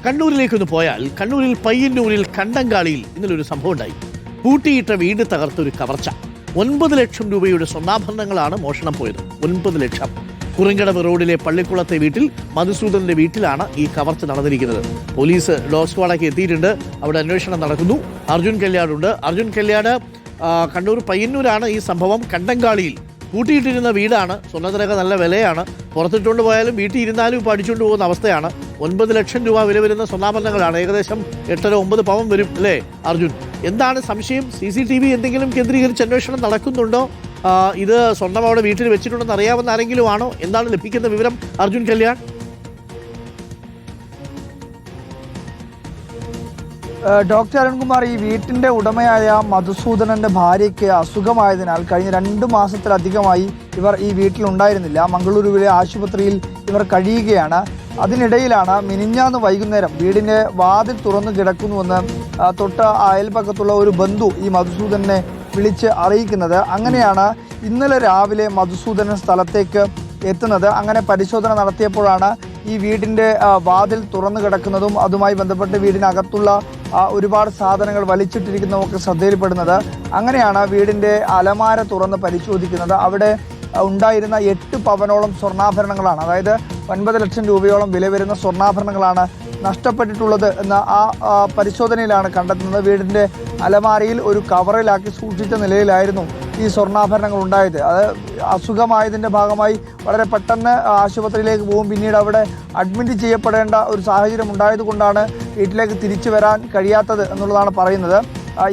കണ്ണൂരിലേക്കൊന്ന് പോയാൽ കണ്ണൂരിൽ പയ്യന്നൂരിൽ കണ്ടങ്കാളിയിൽ ഇന്നലൊരു സംഭവം ഉണ്ടായി. പൂട്ടിയിട്ട വീട് തകർത്തൊരു കവർച്ച. 9 ലക്ഷം രൂപയുടെ സ്വർണ്ണാഭരണങ്ങളാണ് മോഷണം പോയത്. 9 ലക്ഷം. കുറിങ്കടവ് റോഡിലെ പള്ളിക്കുളത്തെ വീട്ടിൽ മധുസൂദന്റെ വീട്ടിലാണ് ഈ കവർച്ച നടന്നിരിക്കുന്നത്. പോലീസ് ഡോഗ് സ്ക്വാഡൊക്കെ എത്തിയിട്ടുണ്ട്. അവിടെ അന്വേഷണം നടക്കുന്നു. അർജുൻ കല്യാടുണ്ട്. അർജുൻ കല്യാട്, കണ്ണൂർ പയ്യന്നൂരാണ് ഈ സംഭവം. കണ്ടങ്കാളിയിൽ പൂട്ടിയിട്ടിരുന്ന വീടാണ്. സ്വർണ്ണത്തിനൊക്കെ നല്ല വിലയാണ്. പുറത്തിട്ടുകൊണ്ട് പോയാലും വീട്ടിൽ ഇരുന്നാലും ഇപ്പോൾ അടിച്ചുകൊണ്ട് പോകുന്ന അവസ്ഥയാണ്. 9 ലക്ഷം രൂപ വില വരുന്ന സ്വർണ്ണാഭരണങ്ങളാണ്. ഏകദേശം 8-9 പവൻ വരും അല്ലേ അർജുൻ? എന്താണ് സംശയം? CCTV എന്തെങ്കിലും കേന്ദ്രീകരിച്ച് അന്വേഷണം നടക്കുന്നുണ്ടോ? ഇത് സ്വർണ്ണം അവിടെ വീട്ടിൽ വെച്ചിട്ടുണ്ടെന്ന് അറിയാവുന്ന ആരെങ്കിലും ആണോ? എന്താണ് ലഭിക്കുന്ന വിവരം അർജുൻ കല്യാൺ? ഡോക്ടർ അരുൺകുമാർ, ഈ വീട്ടിന്റെ ഉടമയായ മധുസൂദനന്റെ ഭാര്യയ്ക്ക് അസുഖമായതിനാൽ കഴിഞ്ഞ 2 മാസത്തിലധികമായി ഇവർ ഈ വീട്ടിലുണ്ടായിരുന്നില്ല. മംഗളൂരുവിലെ ആശുപത്രിയിൽ ഇവർ കഴിയുകയാണ്. അതിനിടയിലാണ് മിനിഞ്ഞാന്ന് വൈകുന്നേരം വീടിന്റെ വാതിൽ തുറന്നു കിടക്കുന്നുവെന്ന് തൊട്ട് അയൽപക്കത്തുള്ള ഒരു ബന്ധു ഈ മധുസൂദനെ വിളിച്ച് അറിയിക്കുന്നത്. അങ്ങനെയാണ് ഇന്നലെ രാവിലെ മധുസൂദനൻ സ്ഥലത്തേക്ക് എത്തുന്നത്. അങ്ങനെ പരിശോധന നടത്തിയപ്പോഴാണ് ഈ വീടിന്റെ വാതിൽ തുറന്നു കിടക്കുന്നതും അതുമായി ബന്ധപ്പെട്ട് വീടിനകത്തുള്ള ഒരുപാട് സാധനങ്ങൾ വലിച്ചിട്ടിരിക്കുന്നതൊക്കെ ശ്രദ്ധയിൽപ്പെടുന്നത്. അങ്ങനെയാണ് വീടിന്റെ അലമാര തുറന്ന് പരിശോധിക്കുന്നത്. അവിടെ ഉണ്ടായിരുന്ന 8 പവനോളം സ്വർണ്ണാഭരണങ്ങളാണ്, അതായത് 9 ലക്ഷം രൂപയോളം വില വരുന്ന സ്വർണ്ണാഭരണങ്ങളാണ് നഷ്ടപ്പെട്ടിട്ടുള്ളത് എന്ന പരിശോധനയിലാണ് കണ്ടെത്തുന്നത്. വീടിന്റെ അലമാരയിൽ ഒരു കവറിലാക്കി സൂക്ഷിച്ച നിലയിലായിരുന്നു ഈ സ്വർണ്ണാഭരണങ്ങൾ ഉണ്ടായത്. അത് അസുഖമായതിൻ്റെ ഭാഗമായി വളരെ പെട്ടെന്ന് ആശുപത്രിയിലേക്ക് പോകും. പിന്നീട് അവിടെ അഡ്മിറ്റ് ചെയ്യപ്പെടേണ്ട ഒരു സാഹചര്യം ഉണ്ടായതുകൊണ്ടാണ് വീട്ടിലേക്ക് തിരിച്ചു വരാൻ കഴിയാത്തത് എന്നുള്ളതാണ് പറയുന്നത്.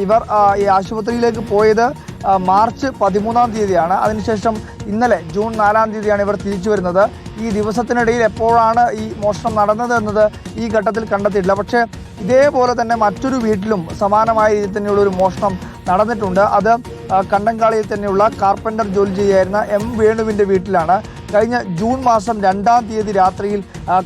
ഇവർ ഈ ആശുപത്രിയിലേക്ക് പോയത് മാർച്ച് 13-ാം തീയതിയാണ്. അതിനുശേഷം ഇന്നലെ ജൂൺ 4-ാം തീയതിയാണ് ഇവർ തിരിച്ചു വരുന്നത്. ഈ ദിവസത്തിനിടയിൽ എപ്പോഴാണ് ഈ മോഷണം നടന്നത് എന്നത് ഈ ഘട്ടത്തിൽ കണ്ടെത്തിയിട്ടില്ല. പക്ഷേ ഇതേപോലെ തന്നെ മറ്റൊരു വീട്ടിലും സമാനമായ രീതിയിൽ തന്നെയുള്ള ഒരു മോഷണം നടന്നിട്ടുണ്ട്. അത് കണ്ടങ്കാളിയിൽ തന്നെയുള്ള കാർപ്പൻ്റർ ജോലി ചെയ്യായിരുന്ന M വേണുവിൻ്റെ വീട്ടിലാണ്. കഴിഞ്ഞ ജൂൺ മാസം 2-ാം തീയതി രാത്രിയിൽ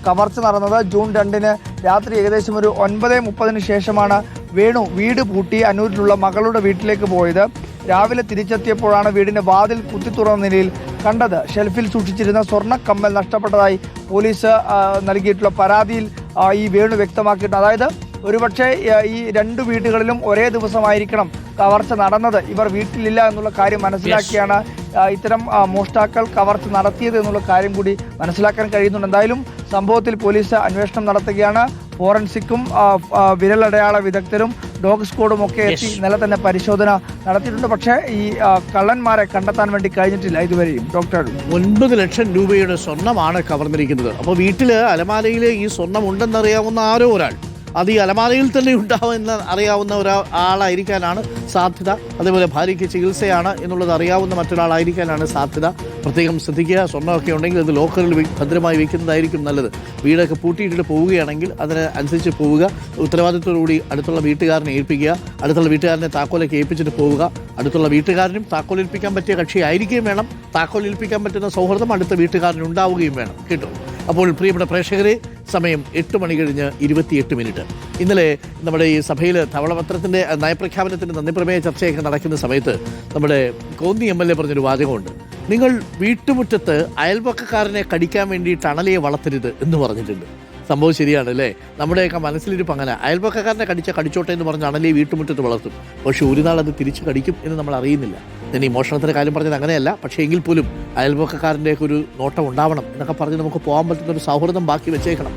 കവർച്ച നടന്നത്. ജൂൺ 2-ന് രാത്രി ഏകദേശം ഒരു 9:30 ശേഷമാണ് വേണു വീട് പൂട്ടി അന്നൂരിലുള്ള മകളുടെ വീട്ടിലേക്ക് പോയത്. രാവിലെ തിരിച്ചെത്തിയപ്പോഴാണ് വീടിൻ്റെ വാതിൽ കുത്തി തുറന്ന നിലയിൽ കണ്ടത്. ഷെൽഫിൽ സൂക്ഷിച്ചിരുന്ന സ്വർണ്ണക്കമ്മൽ നഷ്ടപ്പെട്ടതായി പോലീസ് നൽകിയിട്ടുള്ള പരാതിയിൽ ഈ വേണു വ്യക്തമാക്കിയിട്ടുണ്ട്. അതായത് ഒരുപക്ഷെ ഈ 2 വീടുകളിലും ഒരേ ദിവസമായിരിക്കണം കവർച്ച നടന്നത്. ഇവർ വീട്ടിലില്ല എന്നുള്ള കാര്യം മനസ്സിലാക്കിയാണ് ഇത്തരം മോഷ്ടാക്കൾ കവർച്ച നടത്തിയത് എന്നുള്ള കാര്യം കൂടി മനസ്സിലാക്കാൻ കഴിയുന്നുണ്ട്. എന്തായാലും സംഭവത്തിൽ പോലീസ് അന്വേഷണം നടത്തുകയാണ്. ഫോറൻസിക്കും വിരലടയാള വിദഗ്ധരും ഡോഗ് സ്ക്വാഡും ഒക്കെ എത്തി ഇന്നലെ തന്നെ പരിശോധന നടത്തിയിട്ടുണ്ട്. പക്ഷേ ഈ കള്ളന്മാരെ കണ്ടെത്താൻ വേണ്ടി കഴിഞ്ഞിട്ടില്ല ഇതുവരെയും. ഡോക്ടർ, 9 ലക്ഷം രൂപയുടെ സ്വർണ്ണമാണ് കവർന്നിരിക്കുന്നത്. അപ്പോൾ വീട്ടിൽ അലമാരയിൽ ഈ സ്വർണം ഉണ്ടെന്നറിയാവുന്ന ആരോ ഒരാൾ, അത് ഈ അലമാരയിൽ തന്നെ ഉണ്ടാവുമെന്ന് അറിയാവുന്ന ഒരാളായിരിക്കാനാണ് സാധ്യത. അതേപോലെ ഭാര്യയ്ക്ക് ചികിത്സയാണ് എന്നുള്ളത് അറിയാവുന്ന മറ്റൊരാളായിരിക്കാനാണ് സാധ്യത. പ്രത്യേകം ശ്രദ്ധിക്കുക. സ്വർണ്ണമൊക്കെ ഉണ്ടെങ്കിൽ അത് ലോക്കറിൽ ഭദ്രമായി വയ്ക്കുന്നതായിരിക്കും നല്ലത്. വീടൊക്കെ പൂട്ടിയിട്ടിട്ട് പോവുകയാണെങ്കിൽ അതിന് അനുസരിച്ച് പോവുക. ഉത്തരവാദിത്തോടുകൂടി അടുത്തുള്ള വീട്ടുകാരനെ ഏൽപ്പിക്കുക. അടുത്തുള്ള വീട്ടുകാരനെ താക്കോലൊക്കെ ഏൽപ്പിച്ചിട്ട് പോവുക. അടുത്തുള്ള വീട്ടുകാരനും താക്കോൽ ഏൽപ്പിക്കാൻ പറ്റിയ കക്ഷി ആയിരിക്കുകയും വേണം. താക്കോൽ ഏൽപ്പിക്കാൻ പറ്റുന്ന സൗഹൃദം അടുത്ത വീട്ടുകാരനുണ്ടാവുകയും വേണം കേട്ടോ. അപ്പോൾ പ്രിയപ്പെട്ട പ്രേക്ഷകരെ, സമയം 8:28. ഇന്നലെ നമ്മുടെ ഈ സഭയിൽ ധവളപത്രത്തിൻ്റെ നയപ്രഖ്യാപനത്തിൻ്റെ നന്ദിപ്രമേയ ചർച്ചയൊക്കെ നടക്കുന്ന സമയത്ത് നമ്മുടെ കോന്നി MLA പറഞ്ഞൊരു വാചകമുണ്ട്. നിങ്ങൾ വീട്ടുമുറ്റത്ത് അയൽപക്കക്കാരനെ കടിക്കാൻ വേണ്ടിയിട്ട് അണലയെ വളർത്തരുത് എന്ന് പറഞ്ഞിട്ടുണ്ട്. സംഭവം ശരിയാണ് അല്ലേ? നമ്മുടെയൊക്കെ മനസ്സിലിരിപ്പ് അങ്ങനെ. അയൽപക്കക്കാരനെ കടിച്ചോട്ടെ എന്ന് പറഞ്ഞ് അണലയെ വീട്ടുമുറ്റത്ത് വളർത്തും. പക്ഷേ ഒരു നാൾ അത് തിരിച്ചു കടിക്കും എന്ന് നമ്മൾ അറിയുന്നില്ല. ഞാൻ ഈ മോഷണത്തിൻ്റെ കാര്യം പറഞ്ഞത് അങ്ങനെയല്ല. പക്ഷേ എങ്കിൽ പോലും അയൽപക്കക്കാരൻ്റെയൊക്കെ ഒരു നോട്ടം ഉണ്ടാവണം എന്നൊക്കെ പറഞ്ഞ് നമുക്ക് പോകാൻ പറ്റുന്ന ഒരു സൗഹൃദം ബാക്കി വെച്ചേക്കണം.